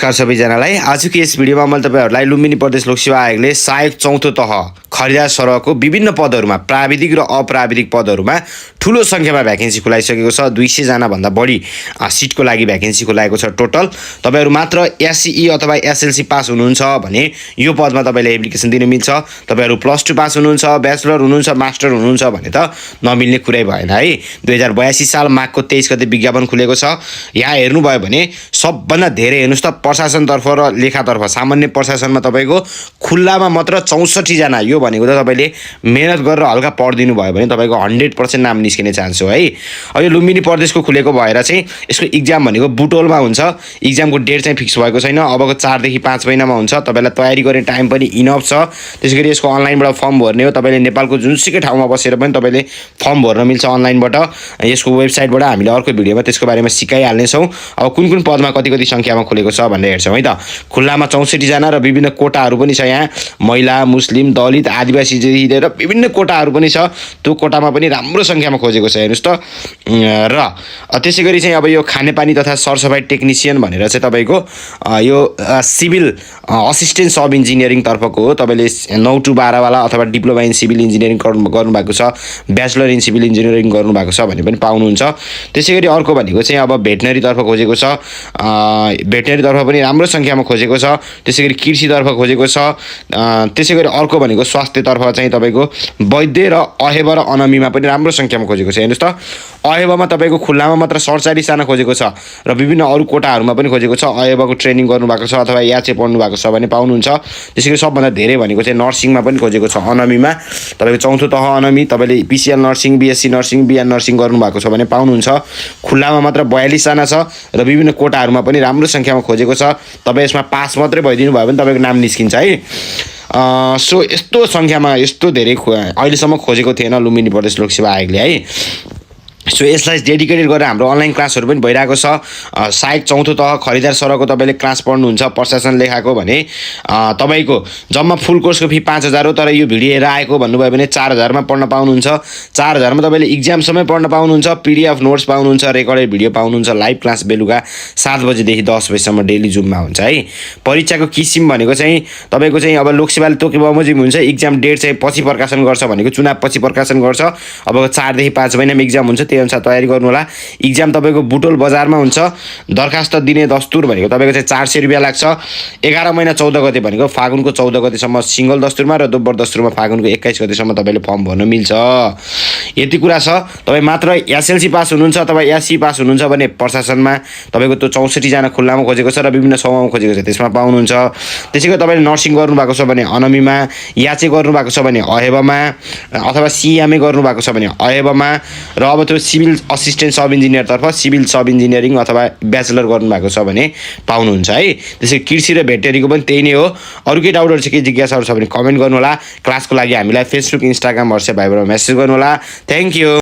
नमस्कार सबैजनालाई। आजको यस भिडियोमा मैले तपाईहरुलाई लुम्बिनी प्रदेश लोकसेवा आयोगले सहायक चौथो तह खरिदार सरहको विभिन्न पदहरुमा प्राविधिक र अप्राविधिक पदहरुमा ठूलो संख्यामा भ्याकेन्सी खुलाइसकेको छ। 200 जना भन्दा बढी सिटको लागि भ्याकेन्सी खुलाएको छ। टोटल तपाईहरु मात्र एससीई अथवा एसएलसी पास हुनुहुन्छ भने यो पदमा तपाईले एप्लिकेसन दिन मिल्छ। तपाईहरु +2 पास हुनुहुन्छ, ब्याचलर हुनुहुन्छ, मास्टर हुनुहुन्छ भने त नमिल्ने कुरै भएन है। 2082 साल माघको 23 गते विज्ञापन खुलेको छ। यहाँ हेर्नु भयो भने सबभन्दा धेरै हेर्नुस् त प्रशासनतर्फ र लेखातर्फ सामान्य प्रशासनमा तपाईको खुल्लामा मात्र 64 जना। यो भनेको त तपाईले मेहनत गरेर हल्का पढ्दिनु भयो भने तपाईको 100% नाम निस्किने चान्स हो है। अब यो लुम्बिनी प्रदेशको खुलेको भएर चाहिँ यसको एक्जाम भनेको बुटोलमा हुन्छ। एक्जामको डेट चाहिँ फिक्स भएको छैन। अबको 4 देखि 5 महिनामा हुन्छ। तपाईलाई तयारी गर्ने टाइम पनि इनफ छ। त्यसैगरी यसको अनलाइनबाट फर्म भर्ने हो। तपाईले नेपालको जुनसुकै ठाउँमा बसेर पनि तपाईले फर्म भर्न मिल्छ अनलाइनबाट। यसको वेबसाइटबाट हामीले अर्को भिडियोमा त्यसको बारेमा सिकाइहाल्ने छौं। अब कुन पदमा कति संख्यामा खुलेको छ भनेर हेर्छौं है त। खुल्लामा 64 जना र विभिन्न कोटाहरू पनि छ। यहाँ महिला, मुस्लिम, दलित, आदिवासी जति लिएर विभिन्न कोटाहरू पनि छ। त्यो कोटामा पनि राम्रो संख्यामा खोजेको छ हेर्नुस् त। र त्यसैगरी चाहिँ अब यो खानेपानी तथा सरसफाई टेक्निशियन भनेर चाहिँ तपाईको यो सिभिल असिस्टेन्ट सब इन्जिनियरिङ तर्फको हो। तपाईले 9 to 12 वाला अथवा डिप्लोमा इन सिभिल इन्जिनियरिङ गर्नु भएको छ, ब्याचलर इन सिभिल इन्जिनियरिङ गर्नु भएको छ भने पनि पाउनुहुन्छ। त्यसैगरी अर्को भनेको चाहिँ अब भेटनरी तर्फ खोजेको छ। भेटनरी तर्फ पनि राम्रो संख्यामा खोजेको छ। त्यसैगरी कृषि तर्फ खोजेको छ। त्यसैगरी अर्को भनेको स्वास्थ्य तर्फ चाहिँ तपाईको वैद्य र अहेब र अनमीमा पनि राम्रो संख्यामा खोजेको छ। हेर्नुस् त अहेबमा तपाईको खुल्लामा मात्र 47 जना खोजेको छ र विभिन्न अरु कोटाहरुमा पनि खोजेको छ। अहेबको ट्रेनिङ गर्नु भएको छ अथवा याचे पढ्नु भएको छ भने पाउनुहुन्छ। त्यसैगरी सबभन्दा धेरै भनेको चाहिँ नर्सिङमा पनि खोजेको छ। अनमीमा तपाईको चौथो तह अनमी तपाईले PCL nursing, BSc nursing, BN nursing गर्नु भएको छ भने पाउनुहुन्छ। खुल्लामा मात्र 42 जना छ र विभिन्न कोटाहरुमा पनि राम्रो संख्यामा खोजेको छ। तपाई यसमा पास मात्रै भइदिनु भयो भने तपाईको नाम निस्किन्छ है। सो यस्तो संख्यामा यस्तो धेरै अहिलेसम्म खोजेको थिएन लुम्बिनी प्रदेश लोकसेवा आयोगले है। सो यसलाई डेडिकेटेड गरेर हाम्रो अनलाइन क्लासहरु पनि भइरहेको छ। सहायक चौथो तह खरिदार सरहको तपाईले क्लास पढ्नुहुन्छ प्रशासन लेखाको भने तपाईको जम्मा फुल कोर्सको फी 5000 हो। तर यो भिडियो हेरेर आएको भन्नुभयो भने 4000 मा पढ्न पाउनुहुन्छ। 4000 मा तपाईले एक्जाम समय पढ्न पाउनुहुन्छ, पीडीएफ नोट्स पाउनुहुन्छ, रेकर्डेड भिडियो पाउनुहुन्छ। लाइभ क्लास बेलुका 7 बजे देखि 10 बजेसम्म डेली जुममा हुन्छ है। परीक्षाको किसिम भनेको चाहिँ तपाईको चाहिँ अब लोकसेवाले तोके बमोजिम हुन्छ। एक्जाम डेट चाहिँ पछि प्रकाशन गर्छ भनेको चुनाव पछि प्रकाशन गर्छ। अब 4 देखि 5 महिनामा एक्जाम हुन्छ। त्यही अनुसार तयारी गर्नु होला। एक्जाम तपाईको बुटोल बजारमा हुन्छ। दरखास्त दिने दस्तुर भनेको तपाईको चाहिँ 400 रुपैयाँ लाग्छ। 11 महिना 14 गते भनेको फागुनको 14 गतेसम्म सिंगल दस्तुरमा र दोब्बर दस्तुरमा फागुनको 21 गतेसम्म तपाईले फर्म भर्न मिल्छ। यति कुरा छ। तपाई मात्र एसएलसी पास हुनुहुन्छ अथवा एससी पास हुनुहुन्छ भने प्रशासनमा तपाईको त्यो 64 जना खुल्लामा खोजेको छ र विभिन्न समूहमा खोजेको छ त्यसमा पाउनुहुन्छ। त्यसैगरी तपाईले नर्सिङ गर्नु भएको छ भने अनमीमा, याचे गर्नु भएको छ भने अहेबमा अथवा सीएमए गर्नु भएको छ भने अहेबमा र अब त्यो सिभिल असिस्टेन्ट सब इन्जिनियर तर्फ सिभिल सब इन्जिनियरिङ अथवा ब्याचलर गर्नु भएको छ भने पाउनुहुन्छ है। त्यसै कृषि र भेटनरीको पनि त्यही नै हो। अरु के डाउटहरु छ, के जिज्ञासाहरु छ भने कमेन्ट गर्नु होला। क्लासको लागि हामीलाई फेसबुक, इन्स्टाग्राम, व्हाट्सएप, भाइबरमा मेसेज गर्नु होला। Thank you.